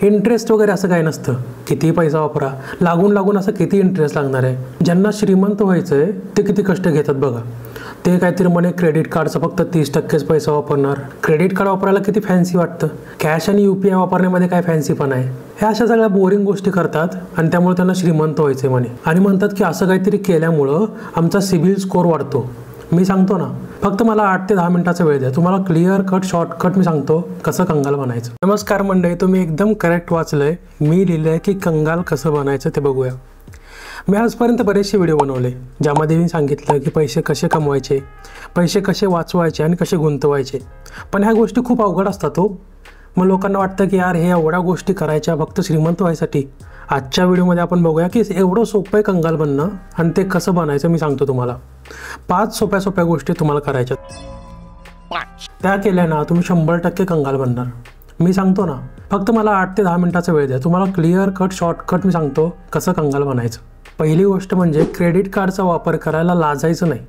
Interest वगैरे असं काही नसतं, किती पैसा वापरा, लागून असं किती इंटरेस्ट लागणार आहे. ज्यांना श्रीमंत व्हायचं आहे ते किती कष्ट घेतात बघा. ते काहीतरी म्हणे क्रेडिट कार्डचं फक्त 30%च पैसा वापरणार. क्रेडिट कार्ड वापरायला किती फॅन्सी वाटतं, कॅश आणि UPI वापरण्यामध्ये काय फॅन्सी पण आहे. ह्या अशा सगळ्या बोरिंग गोष्टी करतात आणि त्यामुळे त्यांना श्रीमंत व्हायचं म्हणे आणि म्हणतात की असं काहीतरी केल्यामुळं आमचा सिबिल स्कोर वाढतो. मी सांगतो ना, फक्त मला 8 ते 10 मिनिटाचा वेळ द्या, तुम्हाला क्लिअर कट शॉर्टकट मी सांगतो कसं कंगाल बनायचं. नमस्कार मंडळी, तुम्ही एकदम करेक्ट वाचलंय. मी लिहिलंय की कंगाल कसं बनायचं ते बघूया. मी आजपर्यंत बरेचसे व्हिडिओ बनवले ज्यामध्ये मी सांगितलं की पैसे कसे कमवायचे, पैसे कसे वाचवायचे आणि कसे गुंतवायचे. पण ह्या गोष्टी खूप अवघड असतात हो. मग लोकांना वाटतं की यार हे एवढ्या गोष्टी करायच्या फक्त श्रीमंत व्हायसाठी. आजच्या व्हिडिओमध्ये आपण बघूया की एवढं सोपं आहे कंगाल बनणं आणि ते कसं बनायचं. मी सांगतो तुम्हाला 5 सोप्या गोष्टी तुम्हाला करायच्या. त्या केल्या ना तुम्ही 100% कंगाल बनणार. मी सांगतो ना, फक्त मला 8 ते 10 मिनिटाचा वेळ द्या, तुम्हाला क्लिअर कट शॉर्टकट मी सांगतो कसं कंगाल बनायचं. पहिली गोष्ट म्हणजे क्रेडिट कार्डचा वापर करायला लाजायचं नाही.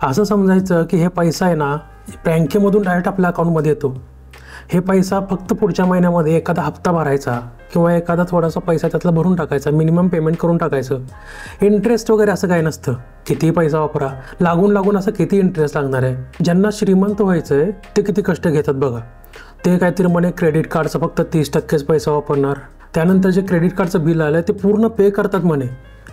असं समजायचं की हे पैसा आहे ना बँकेमधून डायरेक्ट आपल्या अकाउंटमध्ये येतो. हे पैसा फक्त पुढच्या महिन्यामध्ये एखादा हप्ता भरायचा किंवा एखादा थोडासा पैसा त्यातला भरून टाकायचा, मिनिमम पेमेंट करून टाकायचं. इंटरेस्ट वगैरे असं काही नसतं, किती पैसा वापरा, लागून असं किती इंटरेस्ट लागणार आहे. ज्यांना श्रीमंत व्हायचं आहे ते किती कष्ट घेतात बघा. ते काहीतरी म्हणे क्रेडिट कार्डचं फक्त 30%च पैसा वापरणार. त्यानंतर जे क्रेडिट कार्डचं बिल आलं ते पूर्ण पे करतात म्हणे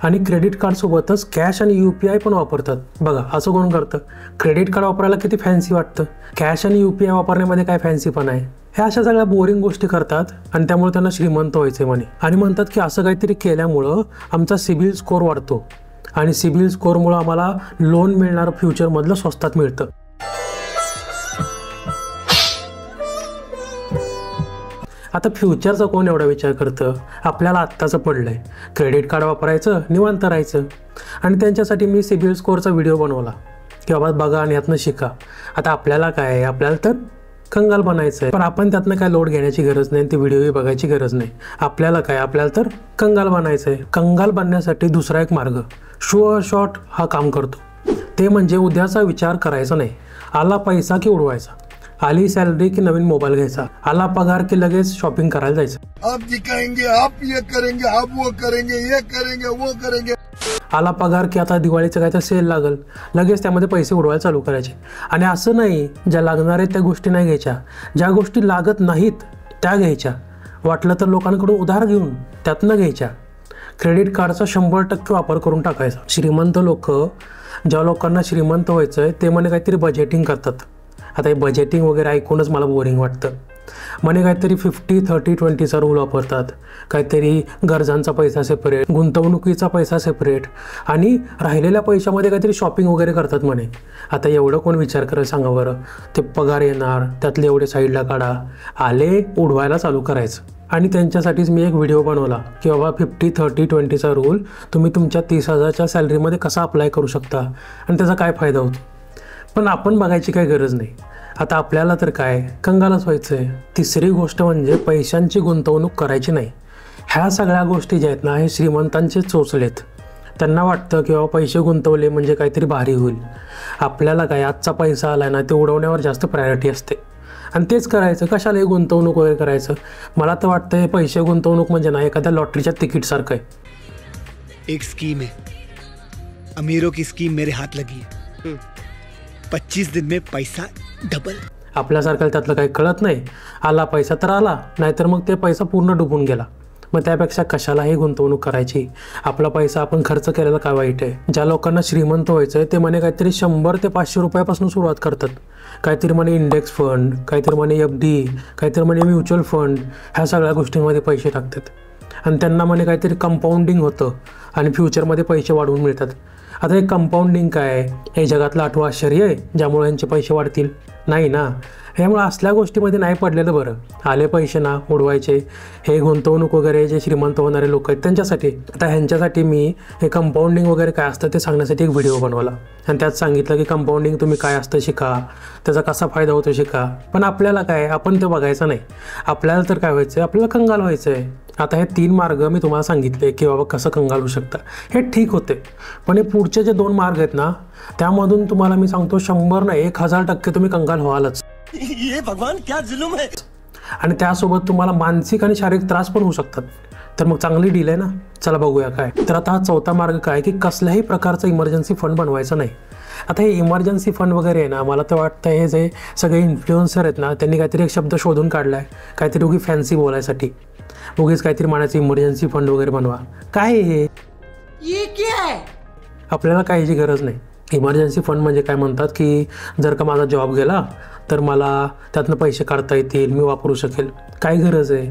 आणि क्रेडिट कार्डसोबतच कॅश आणि UPI पण वापरतात. बघा असं कोण करतं. क्रेडिट कार्ड वापरायला किती फॅन्सी वाटतं, कॅश आणि UPI वापरण्यामध्ये काय फॅन्सी पण आहे. ह्या अशा सगळ्या बोरिंग गोष्टी करतात आणि त्यामुळे त्यांना श्रीमंत व्हायचं म्हणे आणि म्हणतात की असं काहीतरी केल्यामुळं आमचा सिबिल स्कोर वाढतो आणि सिबिल स्कोरमुळं आम्हाला लोन मिळणारं फ्युचरमधलं स्वस्तात मिळतं. आता फ्युचरचा कोण एवढा विचार करतं. आपल्याला आत्ताचं पडलंय, क्रेडिट कार्ड वापरायचं, निवांत राहायचं. आणि त्यांच्यासाठी मी सिबिल स्कोरचा व्हिडिओ बनवला की बाबा बघा आणि यातनं शिका. आता आपल्याला काय आहे, आपल्याला तर कंगाल बनायचं आहे. पण आपण त्यातनं काय लोड घेण्याची गरज नाही, ती व्हिडिओही बघायची गरज नाही. आपल्याला काय, आपल्याला तर कंगाल बनायचं आहे. कंगाल बनण्यासाठी दुसरा एक मार्ग शुअर शॉट हा काम करतो. ते म्हणजे उद्याचा विचार करायचा नाही. आला पैसा की उडवायचा, आली सॅलरी की नवीन मोबाईल घ्यायचा, आला पगार की लगेच शॉपिंग करायला जायचं. आप दिखाएंगे, आप ये करेंगे, आप वो करेंगे, ये करेंगे, वो करेंगे. आला पगार की आता दिवाळीचं काय तर सेल लागल, लगेच त्यामध्ये पैसे उडवायला चालू करायचे. आणि असं नाही ज्या लागणार आहेत त्या गोष्टी नाही घ्यायच्या, ज्या गोष्टी लागत नाहीत त्या घ्यायच्या. वाटलं तर लोकांकडून उधार घेऊन त्यातनं घ्यायच्या. क्रेडिट कार्डचा 100% वापर करून टाकायचा. श्रीमंत लोक, ज्या लोकांना श्रीमंत व्हायचं आहे ते म्हणे काहीतरी बजेटिंग करतात. आता हे बजेटिंग वगैरे ऐकूनच मला बोरिंग वाटतं. म्हणे काहीतरी 50-30-20चा रूल वापरतात. काहीतरी गरजांचा पैसा सेपरेट, गुंतवणुकीचा पैसा सेपरेट आणि राहिलेल्या पैशामध्ये काहीतरी शॉपिंग वगैरे करतात म्हणे. आता एवढं कोण विचार करेल सांगा बरं. ते पगार येणार त्यातले एवढे साईडला काढा, आले उडवायला चालू करायचं. आणि त्यांच्यासाठीच मी एक व्हिडिओ बनवला की बाबा 50-30-20चा रूल तुम्ही तुमच्या 30,000च्या सॅलरीमध्ये कसा अप्लाय करू शकता आणि त्याचा काय फायदा होतो. पण आपण बघायची काही गरज नाही. आता आपल्याला तर काय कंगालच व्हायचं आहे. तिसरी गोष्ट म्हणजे पैशांची गुंतवणूक करायची नाही. ह्या सगळ्या गोष्टी ज्या आहेत ना हे श्रीमंतांचे चोचलेत. त्यांना वाटतं की बाबा पैसे गुंतवले म्हणजे काहीतरी भारी होईल. आपल्याला काय आजचा पैसा आला ना ते उडवण्यावर जास्त प्रायोरिटी असते आणि तेच करायचं. कशाला हे गुंतवणूक वगैरे करायचं. मला तर वाटतं हे पैसे गुंतवणूक म्हणजे ना एखाद्या लॉटरीच्या तिकीटसारखं आहे. एक स्कीम है, अमीरों की स्कीम मेरे हाथ लगी है. 25 दिन में पैसा डबल. आपल्यासारख्याला त्यातलं काही कळत नाही. आला पैसा तर आला, नाहीतर मग ते पैसा पूर्ण डुबून गेला. मग त्यापेक्षा कशालाही गुंतवणूक करायची. आपला पैसा आपण खर्च केलेला काय वाईट आहे. ज्या लोकांना श्रीमंत व्हायचं आहे ते म्हणे काहीतरी 100 ते 500 रुपयापासून सुरुवात करतात. काहीतरी म्हणे इंडेक्स फंड, काहीतरी म्हणे FD, काहीतरी म्हणे म्युच्युअल फंड. ह्या सगळ्या गोष्टींमध्ये पैसे टाकतात आणि त्यांना म्हणे काहीतरी कंपाऊंडिंग होतं आणि फ्युचरमध्ये पैसे वाढवून मिळतात. आता हे कंपाऊंडिंग काय आहे, हे जगातलं 8वं आश्चर्य आहे ज्यामुळे यांचे पैसे वाढतील? नाही ना. ह्यामुळे असल्या गोष्टीमध्ये नाही पडलेलं बरं. आले पैसे ना उडवायचे. हे गुंतवणूक वगैरे जे श्रीमंत होणारे लोक आहेत त्यांच्यासाठी. आता ह्यांच्यासाठी मी हे कंपाऊंडिंग वगैरे काय असतं ते सांगण्यासाठी एक व्हिडिओ बनवला आणि त्यात सांगितलं की कंपाऊंडिंग तुम्ही काय असतं शिका, त्याचा कसा फायदा होतो शिका. पण आपल्याला काय, आपण ते बघायचं नाही. आपल्याला तर काय व्हायचं आहे, आपल्याला कंगाल व्हायचं आहे. आता हे 3 मार्ग मी तुम्हाला सांगितले की बाबा कसं कंगाल होऊ शकता. हे ठीक होते, पण हे पुढचे जे 2 मार्ग आहेत ना त्यामधून तुम्हाला मी सांगतो 100 नाही 1000% तुम्ही कंगाल व्हालच. ये भगवान क्या जुलूम है. आणि त्यासोबत तुम्हाला मानसिक आणि शारीरिक त्रास पण होऊ शकतात. तर मग चांगली डील आहे ना. चला बघूया काय. तर आता हा चौथा मार्ग काय की कसल्याही प्रकारचा इमर्जन्सी फंड बनवायचा नाही. आता हे इमर्जन्सी फंड वगैरे आहे ना, मला तर वाटतं हे जे सगळे इन्फ्लुएन्सर आहेत ना, त्यांनी काहीतरी एक शब्द शोधून काढला आहे, काहीतरी उगी फॅन्सी बोलायसाठी. उगीच काहीतरी म्हणायचं इमर्जन्सी फंड वगैरे बनवा. काय हे आपल्याला काहीची गरज नाही. इमर्जन्सी फंड म्हणजे काय म्हणतात की जर का माझा जॉब गेला तर मला त्यातनं पैसे काढता येतील, मी वापरू शकेल. काय गरज आहे?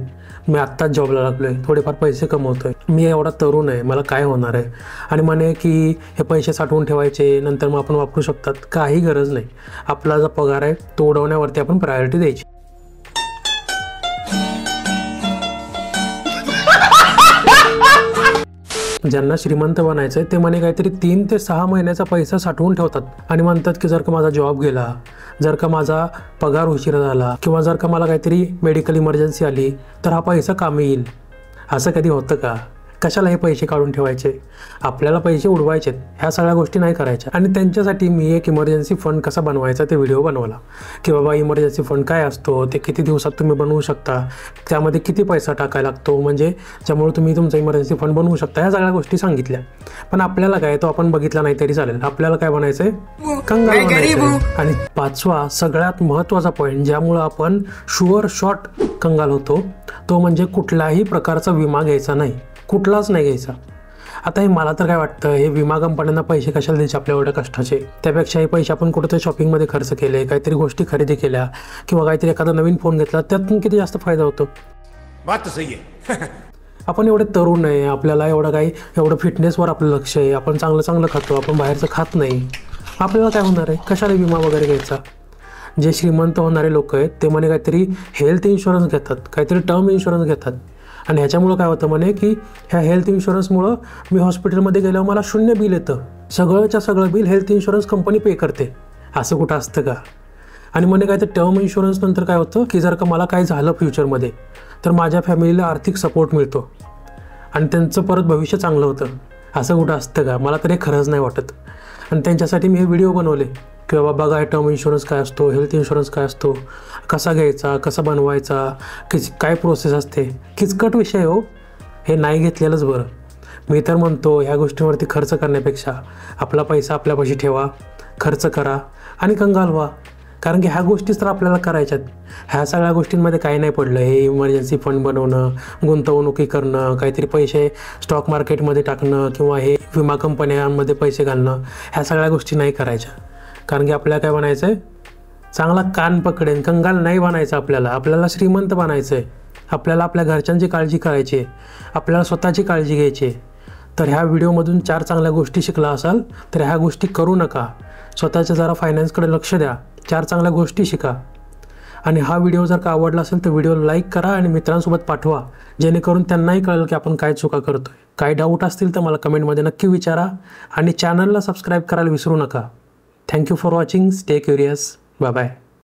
मी आत्ताच जॉबला लागलो आहे, थोडेफार पैसे कमवतो आहे, मी एवढा तरुण आहे, मला काय होणार आहे, आणि म्हणे की हे पैसे साठवून ठेवायचे नंतर मग आपण वापरू शकतात. काही गरज नाही. आपला जो पगार आहे तो उडवण्यावरती आपण प्रायोरिटी द्यायची. ज्यांना श्रीमंत बनायचं आहे ते म्हणे काहीतरी 3 ते 6 महिन्याचा पैसा साठवून ठेवतात आणि म्हणतात की जर का माझा जॉब गेला, जर का माझा पगार उशिरा झाला किंवा जर का मला काहीतरी मेडिकल इमर्जन्सी आली तर हा पैसा कामी येईल. असं कधी होतं का? कशाला हे पैसे काढून ठेवायचे? आपल्याला पैसे उडवायचेत, ह्या सगळ्या गोष्टी नाही करायच्या. आणि त्यांच्यासाठी मी एक इमर्जन्सी फंड कसा बनवायचा ते व्हिडिओ बनवला की बाबा इमर्जन्सी फंड काय असतो, ते किती दिवसात तुम्ही बनवू शकता, त्यामध्ये किती पैसा टाकायला लागतो, म्हणजे ज्यामुळे तुम्ही तुमचा इमर्जन्सी फंड बनवू शकता, ह्या सगळ्या गोष्टी सांगितल्या. पण आपल्याला काय, तो आपण बघितला नाही तरी चालेल. आपल्याला काय बनायचंय? कंगाल बनायचंय. आणि 5वा सगळ्यात महत्त्वाचा पॉईंट ज्यामुळं आपण शुअर शॉट कंगाल होतो तो म्हणजे कुठल्याही प्रकारचा विमा घ्यायचा नाही, कुठलाच नाही घ्यायचा. आता हे मला तर काय वाटतं, हे विमा कंपन्यांना पैसे कशाला द्यायचे आपल्या एवढ्या कष्टाचे? त्यापेक्षा हे पैसे आपण कुठेतरी शॉपिंगमध्ये खर्च केले, काहीतरी गोष्टी खरेदी केल्या किंवा काहीतरी एखादा नवीन फोन घेतला, त्यातून किती जास्त फायदा होतो. बात तो सही है. आपण एवढे तरुण आहे, आपल्याला एवढं फिटनेसवर आपलं लक्ष आहे, आपण चांगलं खातो, आपण बाहेरचं खात नाही. आपल्याला काय होणार आहे? कशाला विमा वगैरे घ्यायचा? जे श्रीमंत होणारे लोक आहेत ते म्हणे काहीतरी हेल्थ इन्शुरन्स घेतात, काहीतरी टर्म इन्शुरन्स घेतात. आणि ह्याच्यामुळं काय होतं म्हणे की ह्या हेल्थ इन्शुरन्समुळं मी हॉस्पिटलमध्ये गेल्यावर मला 0 बिल येतं, सगळंच्या सगळं बिल हेल्थ इन्शुरन्स कंपनी पे करते. असं कुठं असतं का? आणि म्हणे काय तर टर्म इन्शुरन्स नंतर काय होतं की जर का मला काय झालं फ्युचरमध्ये तर माझ्या फॅमिलीला आर्थिक सपोर्ट मिळतो आणि त्यांचं परत भविष्य चांगलं होतं. असं कुठं असतं का? मला तरी खरंच नाही वाटत. आणि त्यांच्यासाठी मी हे व्हिडिओ बनवले की बाबा बघा हे टर्म इन्शुरन्स काय असतो, हेल्थ इन्शुरन्स काय असतो, कसा घ्यायचा, कसा बनवायचा, काय प्रोसेस असते. किचकट विषय हो, हे नाही घेतलेलंच बरं. मी तर म्हणतो ह्या गोष्टींवरती खर्च करण्यापेक्षा आपला पैसा आपल्यापाशी ठेवा, खर्च करा आणि कंगाल व्हा. कारण की ह्या गोष्टीच तर आपल्याला करायच्यात. ह्या सगळ्या गोष्टींमध्ये काही नाही पडलं. हे इमर्जन्सी फंड बनवणं, गुंतवणुकी करणं, काहीतरी पैसे स्टॉक मार्केटमध्ये टाकणं किंवा हे विमा कंपन्यांमध्ये पैसे घालणं, ह्या सगळ्या गोष्टी नाही करायच्या. कारण की आपल्याला काय बनायचं आहे? चांगला कान पकडेन, कंगाल नाही बनायचं. आपल्याला श्रीमंत बनायचं आहे. आपल्याला आपल्या घरच्यांची काळजी करायची आहे, आपल्याला स्वतःची काळजी घ्यायची आहे. तर ह्या व्हिडिओमधून 4 चांगल्या गोष्टी शिकला असाल तर ह्या गोष्टी करू नका. स्वतःच्या जरा फायनान्सकडे लक्ष द्या, 4 चांगल्या गोष्टी शिका. आणि हा व्हिडिओ जर का आवडला असेल तर व्हिडिओला लाईक करा आणि मित्रांसोबत पाठवा, जेणेकरून त्यांनाही कळेल की आपण काय चुका करतोय. काही डाऊट असतील तर मला कमेंटमध्ये नक्की विचारा आणि चॅनलला सबस्क्राईब करायला विसरू नका. Thank you for watching. Stay curious. Bye bye.